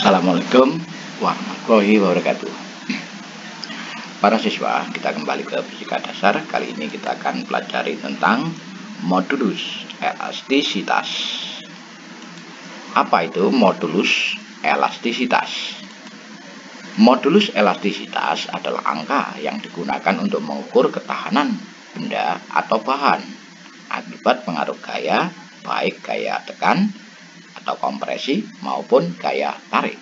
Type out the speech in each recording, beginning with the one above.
Assalamualaikum warahmatullahi wabarakatuh. Para siswa, kita kembali ke fisika dasar. Kali ini kita akan pelajari tentang modulus elastisitas. Apa itu modulus elastisitas? Modulus elastisitas adalah angka yang digunakan untuk mengukur ketahanan benda atau bahan akibat pengaruh gaya, baik gaya tekan atau kompresi maupun gaya tarik.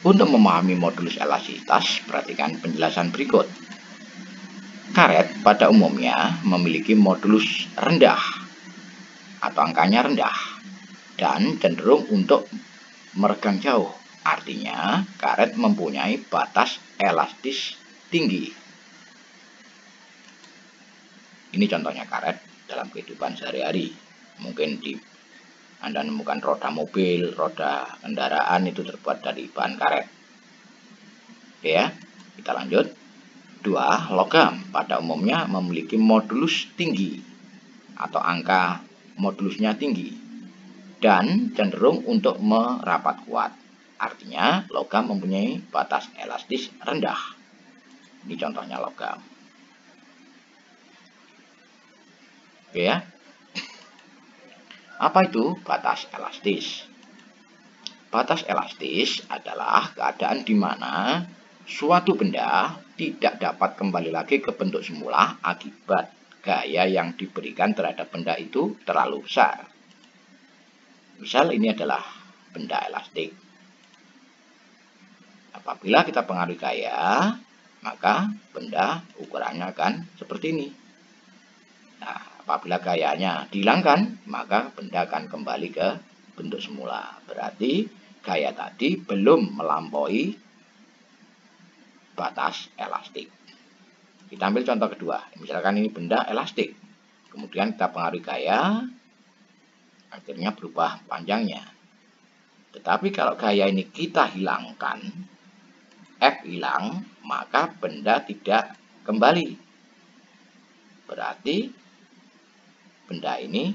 Untuk memahami modulus elastisitas, perhatikan penjelasan berikut. Karet pada umumnya memiliki modulus rendah atau angkanya rendah dan cenderung untuk meregang jauh. Artinya, karet mempunyai batas elastis tinggi. Ini contohnya karet dalam kehidupan sehari-hari. Mungkin Anda menemukan roda mobil, roda kendaraan itu terbuat dari bahan karet. Oke ya, kita lanjut. 2. Logam pada umumnya memiliki modulus tinggi atau angka modulusnya tinggi dan cenderung untuk merapat kuat. Artinya, logam mempunyai batas elastis rendah. Ini contohnya logam. Oke ya. Apa itu batas elastis? Batas elastis adalah keadaan di mana suatu benda tidak dapat kembali lagi ke bentuk semula akibat gaya yang diberikan terhadap benda itu terlalu besar. Misal ini adalah benda elastik. Apabila kita pengaruhi gaya, maka benda ukurannya akan seperti ini. Nah, apabila gayanya dihilangkan, maka benda akan kembali ke bentuk semula. Berarti gaya tadi belum melampaui batas elastik. Kita ambil contoh kedua. Misalkan ini benda elastik. Kemudian kita pengaruhi gaya, akhirnya berubah panjangnya. Tetapi kalau gaya ini kita hilangkan, F hilang, maka benda tidak kembali. Berarti benda ini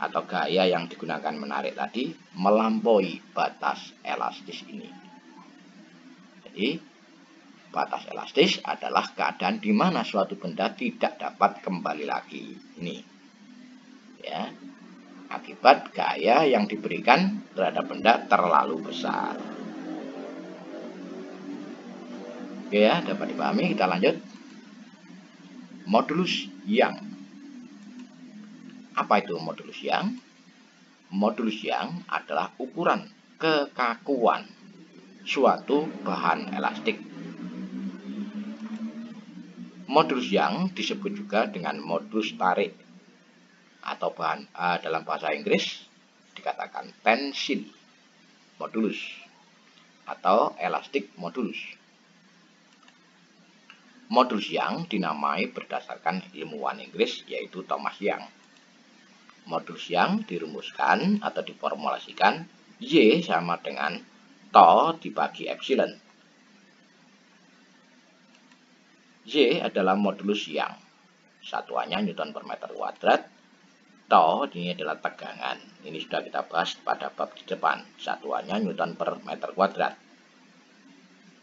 atau gaya yang digunakan menarik tadi melampaui batas elastis ini. Jadi batas elastis adalah keadaan di mana suatu benda tidak dapat kembali lagi. Ini ya, akibat gaya yang diberikan terhadap benda terlalu besar. Oke ya, dapat dipahami. Kita lanjut. Modulus Young. Apa itu modulus Young? Modulus Young adalah ukuran kekakuan suatu bahan elastik. Modulus Young disebut juga dengan modulus tarik atau dalam bahasa Inggris dikatakan tensile modulus atau elastic modulus. Modulus Young dinamai berdasarkan ilmuwan Inggris yaitu Thomas Young. Modulus Young dirumuskan atau diformulasikan Y sama dengan tau dibagi epsilon. Y adalah modulus Young. Satuannya Newton per meter kuadrat. Tau ini adalah tegangan. Ini sudah kita bahas pada bab di depan. Satuannya Newton per meter kuadrat.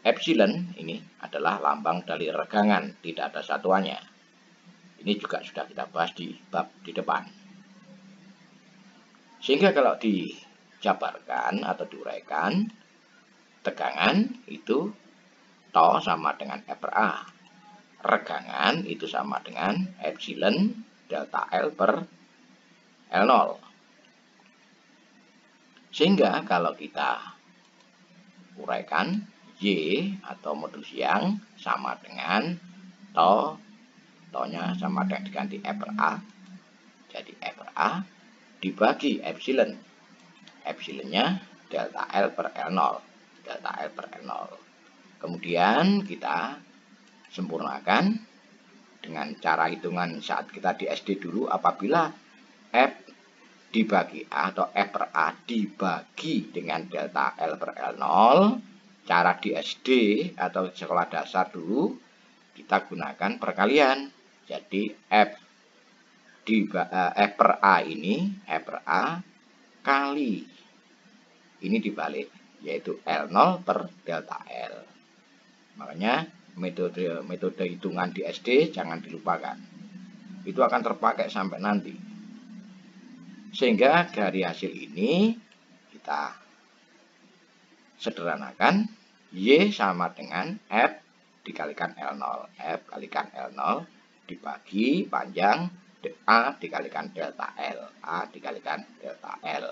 Epsilon ini adalah lambang dari regangan, tidak ada satuannya. Ini juga sudah kita bahas di bab di depan. Sehingga kalau dijabarkan atau diuraikan, tegangan itu tau sama dengan E per A. Regangan itu sama dengan epsilon delta L per L0. Sehingga kalau kita uraikan, Y atau modulus Young sama dengan tau, tau-nya sama dengan diganti E per A. Jadi E per A dibagi epsilon. Epsilonnya delta L per L0. Delta L per L0. Kemudian kita sempurnakan dengan cara hitungan saat kita di SD dulu. Apabila F dibagi A atau F per A dibagi dengan delta L per L0, cara di SD atau sekolah dasar dulu kita gunakan perkalian. Jadi F per A ini F per A kali ini dibalik, yaitu L0 per delta L. Makanya metode hitungan di SD jangan dilupakan. Itu akan terpakai sampai nanti. Sehingga dari hasil ini kita sederhanakan, Y sama dengan F dikalikan L0. F kalikan L0 dibagi panjang A dikalikan delta L. A dikalikan delta L.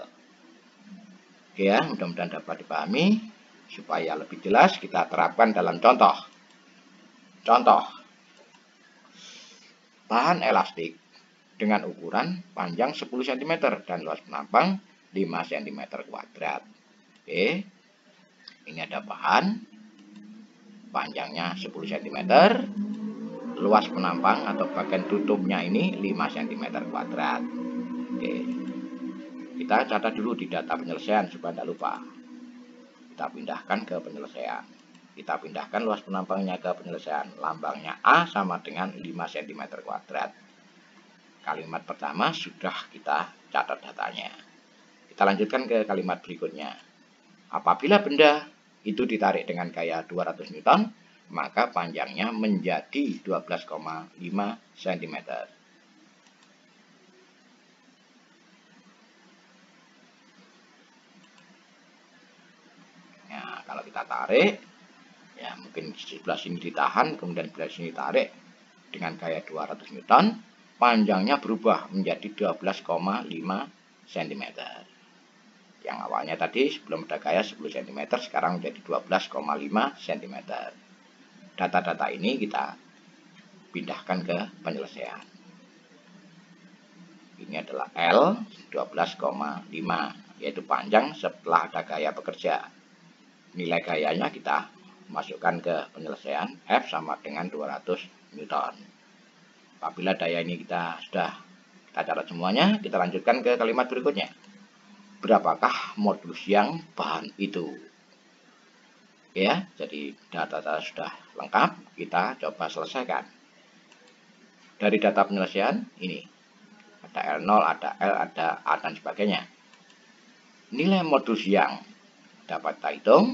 Oke ya, mudah-mudahan dapat dipahami. Supaya lebih jelas kita terapkan dalam contoh. Contoh, bahan elastik dengan ukuran panjang 10 cm dan luas penampang 5 cm kuadrat. Oke, ini ada bahan panjangnya 10 cm, luas penampang atau bagian tutupnya ini 5 cm kuadrat. Oke, kita catat dulu di data penyelesaian supaya tidak lupa. Kita pindahkan ke penyelesaian. Kita pindahkan luas penampangnya ke penyelesaian. Lambangnya A sama dengan 5 cm kuadrat. Kalimat pertama sudah kita catat datanya. Kita lanjutkan ke kalimat berikutnya. Apabila benda itu ditarik dengan gaya 200 Newton, maka panjangnya menjadi 12,5 cm. Nah, kalau kita tarik, ya mungkin sebelah sini ditahan, kemudian sebelah sini ditarik dengan gaya 200 Newton, panjangnya berubah menjadi 12,5 cm. Yang awalnya tadi sebelum ada gaya 10 cm, sekarang menjadi 12,5 cm. Data-data ini kita pindahkan ke penyelesaian. Ini adalah L 12,5, yaitu panjang setelah ada gaya bekerja. Nilai gayanya kita masukkan ke penyelesaian, F sama dengan 200 Newton. Apabila daya ini kita catat semuanya, kita lanjutkan ke kalimat berikutnya. Berapakah modulus yang bahan itu? Ya, jadi data-data sudah lengkap, kita coba selesaikan. Dari data penyelesaian ini, ada L0, ada L, ada A, dan sebagainya. Nilai modulus yang dapat kita hitung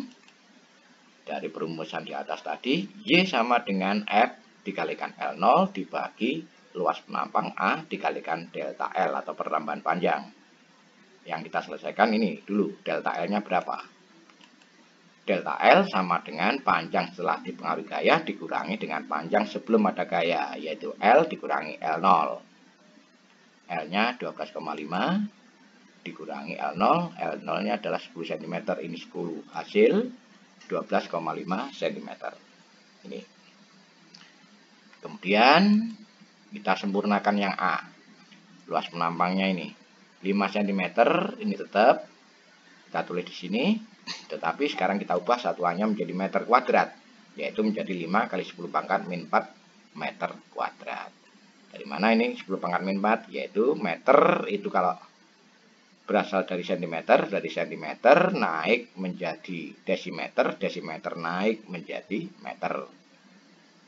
dari perumusan di atas tadi, Y sama dengan F dikalikan L0 dibagi luas penampang A dikalikan delta L atau pertambahan panjang. Yang kita selesaikan ini dulu, delta L-nya berapa? Delta L sama dengan panjang setelah dipengaruhi gaya dikurangi dengan panjang sebelum ada gaya, yaitu L dikurangi L0. L-nya 12,5 dikurangi L0, L0-nya adalah 10 cm, ini 10, hasil 12,5 cm. Ini. Kemudian kita sempurnakan yang A. Luas penampangnya ini 5 cm, ini tetap kita tulis di sini, tetapi sekarang kita ubah satuannya menjadi meter kuadrat, yaitu menjadi 5 kali 10 pangkat min 4 meter kuadrat. Dari mana ini 10 pangkat min 4? Yaitu meter itu kalau berasal dari cm naik menjadi desimeter, desimeter naik menjadi meter.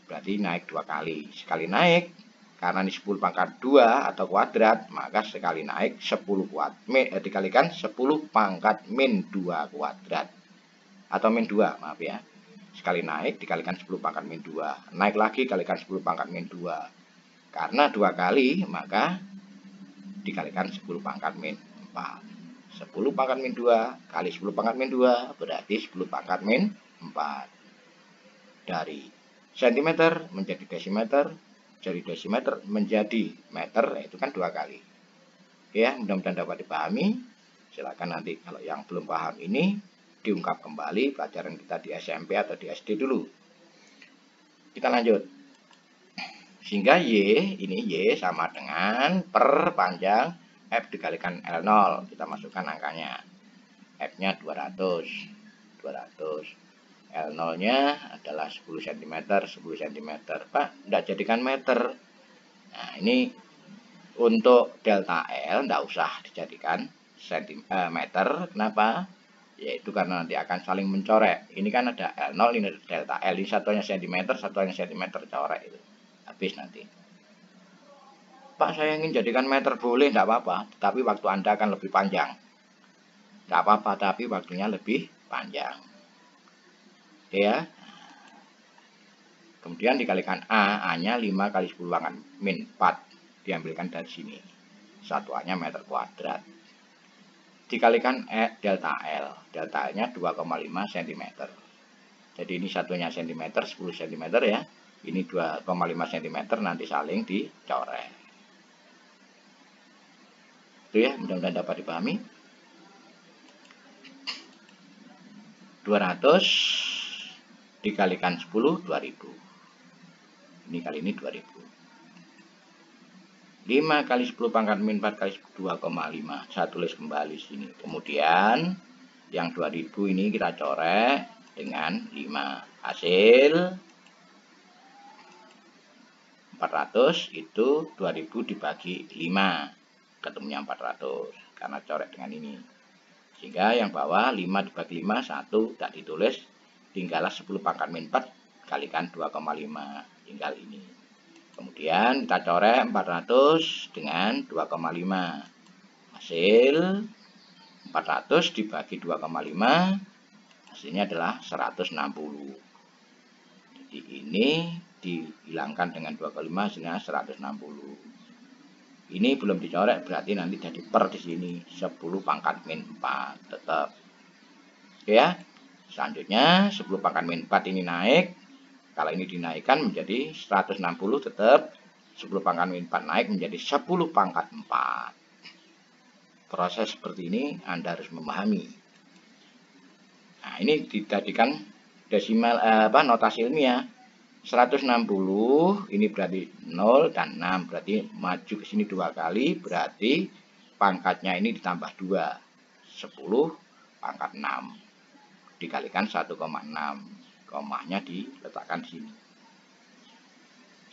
Berarti naik 2 kali. Sekali naik, karena ini 10 pangkat 2 atau kuadrat, maka sekali naik 10 dikalikan 10 pangkat min 2 kuadrat. Atau min 2, maaf ya. Sekali naik dikalikan 10 pangkat min 2. Naik lagi kalikan 10 pangkat min 2. Karena 2 kali, maka dikalikan 10 pangkat min 4. 10 pangkat min 2 kali 10 pangkat min 2 berarti 10 pangkat min 4. Dari cm menjadi desimeter, dari desimeter menjadi meter, itu kan 2 kali. Oke ya, mudah-mudahan dapat dipahami. Silakan nanti kalau yang belum paham ini diungkap kembali pelajaran kita di SMP atau di SD dulu. Kita lanjut. Sehingga Y, ini Y sama dengan per panjang F dikalikan L0. Kita masukkan angkanya. F-nya 200. L0-nya adalah 10 cm, 10 cm. Pak, tidak jadikan meter. Nah, ini untuk delta L tidak usah dijadikan meter. Kenapa? Yaitu karena nanti akan saling mencorek. Ini kan ada L0, ini ada delta L. Ini satunya cm, satunya cm corek itu. Habis nanti. Pak, saya ingin jadikan meter, boleh, tidak apa-apa. Tapi waktu Anda akan lebih panjang. nggak apa-apa, tapi waktunya lebih panjang. Oke ya. Kemudian dikalikan A-nya 5 kali 10 pangkat min 4. Diambilkan dari sini. Satuannya meter kuadrat. Dikalikan delta L. Delta L-nya 2,5 cm. Jadi ini satunya cm, 10 cm ya. Ini 2,5 cm, nanti saling dicoret. Itu ya, mudah-mudahan dapat dipahami. 200 dikalikan 10, 2000. Ini kali ini 2000. 5 kali 10 pangkat min 4 kali 2,5. Saya tulis kembali sini. Kemudian yang 2000 ini kita coret dengan 5. Hasil 400 itu 2000 dibagi 5. Ketemunya 400 karena coret dengan ini. Sehingga yang bawah 5 dibagi 5 1 tak ditulis, tinggallah 10 pangkat min 4 kalikan 2,5, tinggal ini. Kemudian kita coret 400 dengan 2,5. Hasil 400 dibagi 2,5, hasilnya adalah 160. Jadi ini dihilangkan dengan 2,5, hasilnya 160. Ini belum dicoret, berarti nanti jadi per di sini 10 pangkat min 4 tetap. Oke ya. Selanjutnya 10 pangkat min 4 ini naik. Kalau ini dinaikkan menjadi 160 tetap. 10 pangkat min 4 naik menjadi 10 pangkat 4. Proses seperti ini Anda harus memahami. Nah, ini dijadikan desimal notasi ilmiah. 160 ini berarti 0 dan 6, berarti maju ke sini 2 kali, berarti pangkatnya ini ditambah 2, 10 pangkat 6 dikalikan 1,6, komanya diletakkan di sini.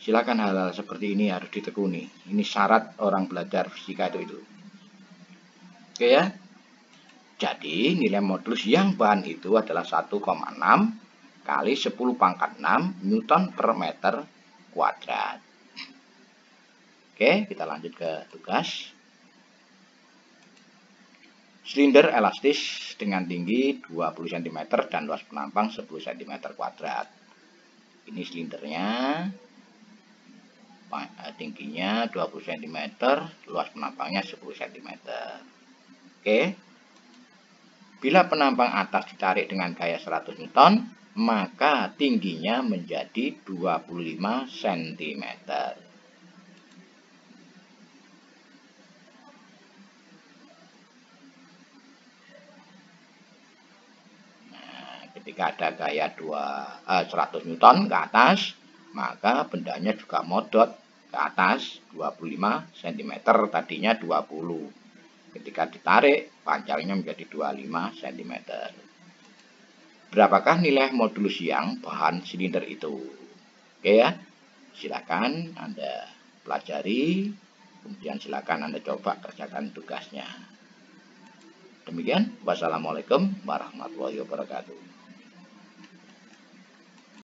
Silakan hal-hal seperti ini harus ditekuni. Ini syarat orang belajar fisika itu. Oke ya. Jadi nilai modulus yang bahan itu adalah 1,6 kali 10 pangkat 6 Newton per meter kuadrat. Oke, kita lanjut ke tugas. Silinder elastis dengan tinggi 20 cm dan luas penampang 10 cm kuadrat. Ini silindernya, tingginya 20 cm, luas penampangnya 10 cm. Oke. Bila penampang atas ditarik dengan gaya 100 Newton, maka tingginya menjadi 25 cm. Nah, ketika ada gaya 100 Newton ke atas, maka bendanya juga modot ke atas 25 cm, tadinya 20. Ketika ditarik, panjangnya menjadi 25 cm. Berapakah nilai modulus yang bahan silinder itu? Oke ya, silakan Anda pelajari, kemudian silakan Anda coba kerjakan tugasnya. Demikian, wassalamualaikum warahmatullahi wabarakatuh.